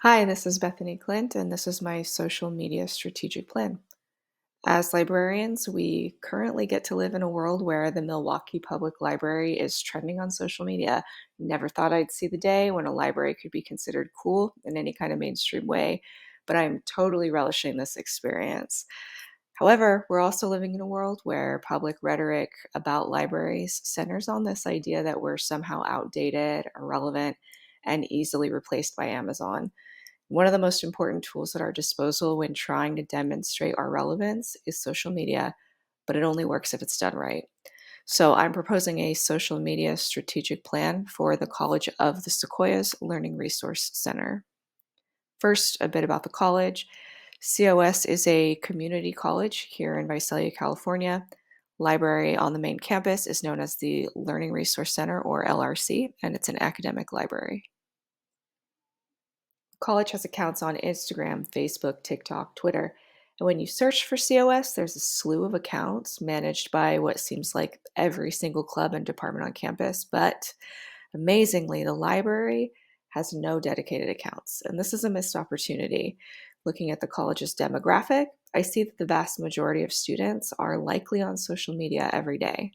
Hi, this is Bethany Clint, and this is my social media strategic plan. As librarians, we currently get to live in a world where the Milwaukee Public Library is trending on social media. Never thought I'd see the day when a library could be considered cool in any kind of mainstream way, but I'm totally relishing this experience. However, we're also living in a world where public rhetoric about libraries centers on this idea that we're somehow outdated, irrelevant, and easily replaced by Amazon. One of the most important tools at our disposal when trying to demonstrate our relevance is social media, but it only works if it's done right. So I'm proposing a social media strategic plan for the College of the Sequoias Learning Resource Center. First, a bit about the college. COS is a community college here in Visalia, California. Library on the main campus is known as the Learning Resource Center, or LRC, and it's an academic library. College has accounts on Instagram, Facebook, TikTok, Twitter. And when you search for COS, there's a slew of accounts managed by what seems like every single club and department on campus. But amazingly, the library has no dedicated accounts. And this is a missed opportunity. Looking at the college's demographic, I see that the vast majority of students are likely on social media every day.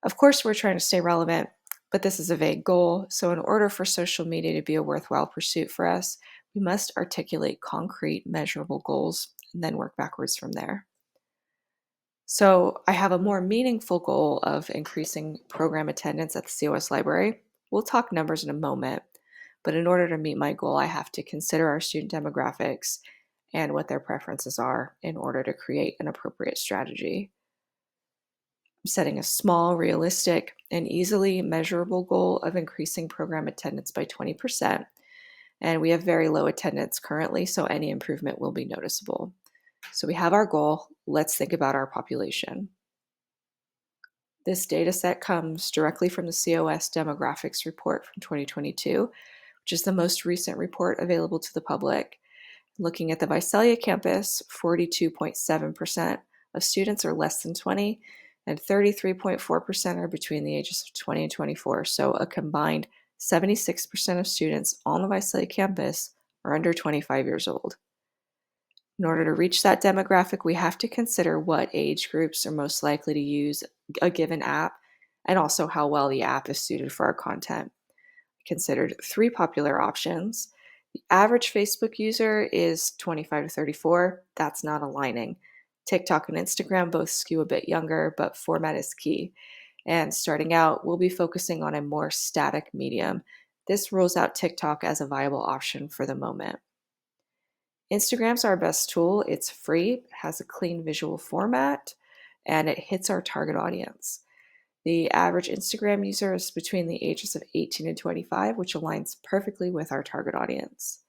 Of course, we're trying to stay relevant, but this is a vague goal. So, in order for social media to be a worthwhile pursuit for us, we must articulate concrete, measurable goals and then work backwards from there. So, I have a more meaningful goal of increasing program attendance at the COS library. We'll talk numbers in a moment, but in order to meet my goal, I have to consider our student demographics and what their preferences are in order to create an appropriate strategy. Setting a small, realistic, and easily measurable goal of increasing program attendance by 20%. And we have very low attendance currently, so any improvement will be noticeable. So we have our goal. Let's think about our population. This data set comes directly from the COS demographics report from 2022, which is the most recent report available to the public. Looking at the Visalia campus, 42.7% of students are less than 20, and 33.4% are between the ages of 20 and 24. So a combined 76% of students on the Visalia campus are under 25 years old. In order to reach that demographic, we have to consider what age groups are most likely to use a given app and also how well the app is suited for our content. We considered three popular options. The average Facebook user is 25 to 34. That's not aligning. TikTok and Instagram both skew a bit younger, but format is key. And starting out, we'll be focusing on a more static medium. This rules out TikTok as a viable option for the moment. Instagram's our best tool. It's free, has a clean visual format, and it hits our target audience. The average Instagram user is between the ages of 18 and 25, which aligns perfectly with our target audience.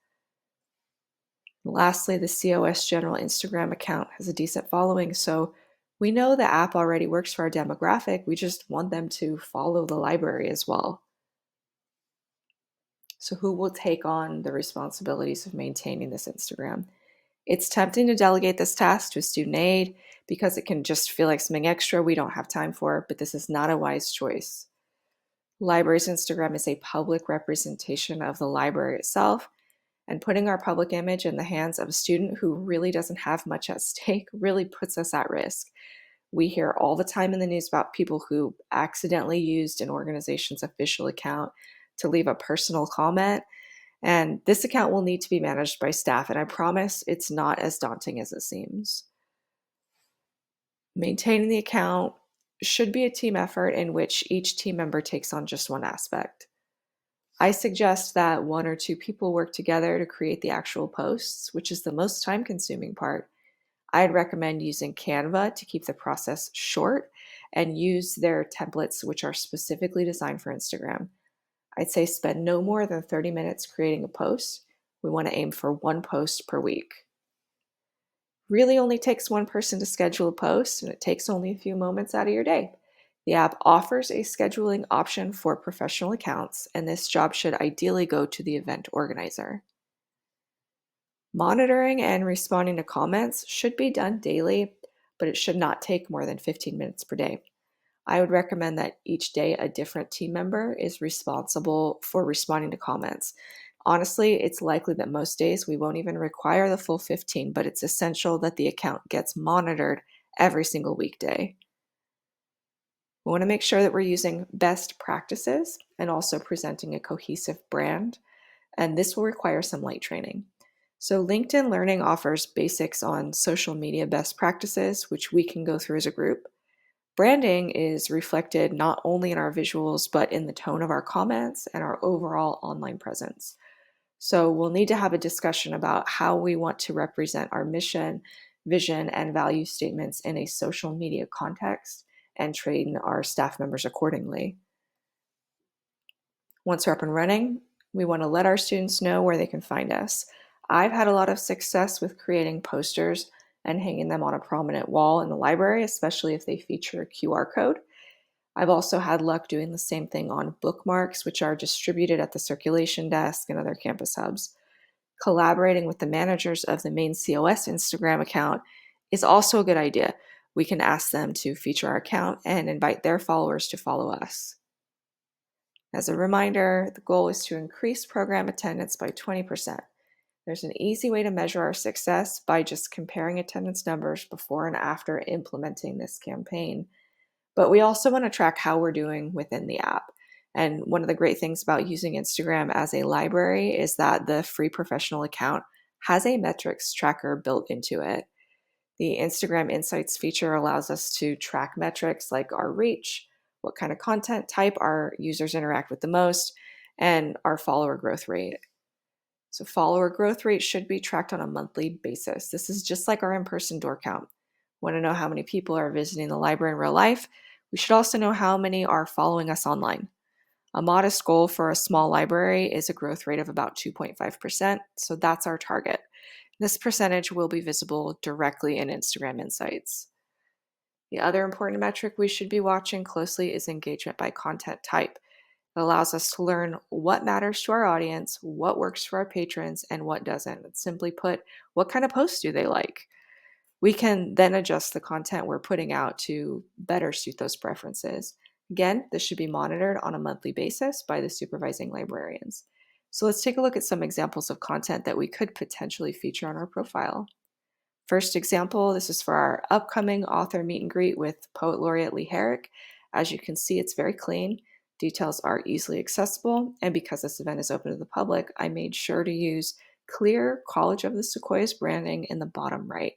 Lastly, the COS General Instagram account has a decent following, so we know the app already works for our demographic. We just want them to follow the library as well. So, who will take on the responsibilities of maintaining this Instagram? It's tempting to delegate this task to a student aide because it can just feel like something extra we don't have time for, but this is not a wise choice. Library's Instagram is a public representation of the library itself, and putting our public image in the hands of a student who really doesn't have much at stake really puts us at risk. We hear all the time in the news about people who accidentally used an organization's official account to leave a personal comment, and this account will need to be managed by staff, and I promise it's not as daunting as it seems. Maintaining the account should be a team effort in which each team member takes on just one aspect. I suggest that one or two people work together to create the actual posts, which is the most time consuming part. I'd recommend using Canva to keep the process short and use their templates, which are specifically designed for Instagram. I'd say spend no more than 30 minutes creating a post. We want to aim for one post per week. Really only takes one person to schedule a post, and it takes only a few moments out of your day. The app offers a scheduling option for professional accounts, and this job should ideally go to the event organizer. Monitoring and responding to comments should be done daily, but it should not take more than 15 minutes per day. I would recommend that each day a different team member is responsible for responding to comments. Honestly, it's likely that most days we won't even require the full 15, but it's essential that the account gets monitored every single weekday. We want to make sure that we're using best practices and also presenting a cohesive brand, and this will require some light training. So, LinkedIn Learning offers basics on social media best practices, which we can go through as a group. Branding is reflected not only in our visuals, but in the tone of our comments and our overall online presence. So, we'll need to have a discussion about how we want to represent our mission, vision, and value statements in a social media context and train our staff members accordingly. Once we're up and running, we want to let our students know where they can find us. I've had a lot of success with creating posters and hanging them on a prominent wall in the library, especially if they feature a QR code. I've also had luck doing the same thing on bookmarks, which are distributed at the circulation desk and other campus hubs. Collaborating with the managers of the main COS Instagram account is also a good idea. We can ask them to feature our account and invite their followers to follow us. As a reminder, the goal is to increase program attendance by 20%. There's an easy way to measure our success by just comparing attendance numbers before and after implementing this campaign. But we also want to track how we're doing within the app. And one of the great things about using Instagram as a library is that the free professional account has a metrics tracker built into it. The Instagram Insights feature allows us to track metrics like our reach, what kind of content type our users interact with the most, and our follower growth rate. So, follower growth rate should be tracked on a monthly basis. This is just like our in person door count. Want to know how many people are visiting the library in real life? We should also know how many are following us online. A modest goal for a small library is a growth rate of about 2.5%, so that's our target. This percentage will be visible directly in Instagram Insights. The other important metric we should be watching closely is engagement by content type. It allows us to learn what matters to our audience, what works for our patrons, and what doesn't. And simply put, what kind of posts do they like? We can then adjust the content we're putting out to better suit those preferences. Again, this should be monitored on a monthly basis by the supervising librarians. So let's take a look at some examples of content that we could potentially feature on our profile. First example, this is for our upcoming author meet and greet with Poet Laureate Lee Herrick. As you can see, it's very clean. Details are easily accessible, and because this event is open to the public, I made sure to use clear College of the Sequoias branding in the bottom right,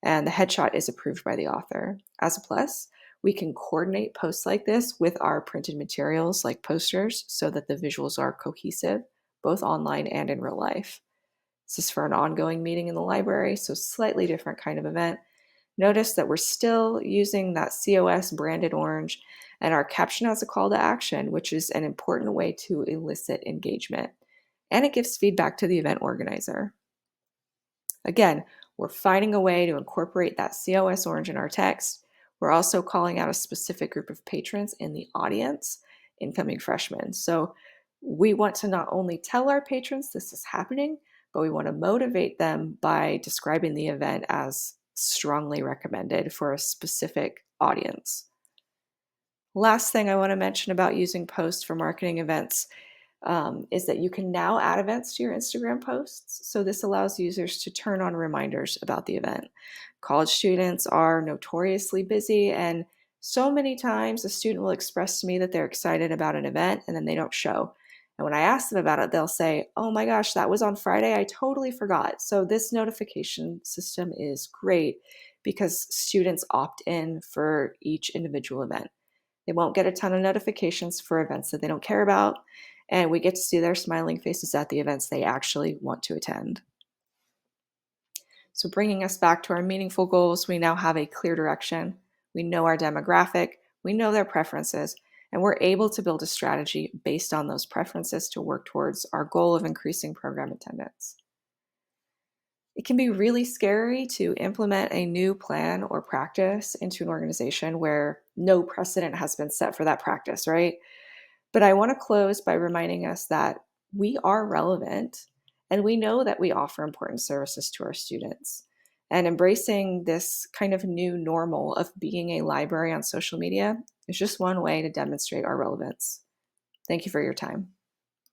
and the headshot is approved by the author. As a plus, we can coordinate posts like this with our printed materials like posters so that the visuals are cohesive, both online and in real life. This is for an ongoing meeting in the library, so slightly different kind of event. Notice that we're still using that COS branded orange, and our caption has a call to action, which is an important way to elicit engagement. And it gives feedback to the event organizer. Again, we're finding a way to incorporate that COS orange in our text. We're also calling out a specific group of patrons in the audience, incoming freshmen. So we want to not only tell our patrons this is happening, but we want to motivate them by describing the event as strongly recommended for a specific audience. Last thing I want to mention about using posts for marketing events is that you can now add events to your Instagram posts. So this allows users to turn on reminders about the event. College students are notoriously busy, and so many times a student will express to me that they're excited about an event and then they don't show. And when I ask them about it, they'll say, "Oh my gosh, that was on Friday. I totally forgot." So this notification system is great because students opt in for each individual event. They won't get a ton of notifications for events that they don't care about, and we get to see their smiling faces at the events they actually want to attend. So, bringing us back to our meaningful goals, we now have a clear direction. We know our demographic, we know their preferences, and we're able to build a strategy based on those preferences to work towards our goal of increasing program attendance. It can be really scary to implement a new plan or practice into an organization where no precedent has been set for that practice, right? But I want to close by reminding us that we are relevant and we know that we offer important services to our students. And embracing this kind of new normal of being a library on social media is just one way to demonstrate our relevance. Thank you for your time.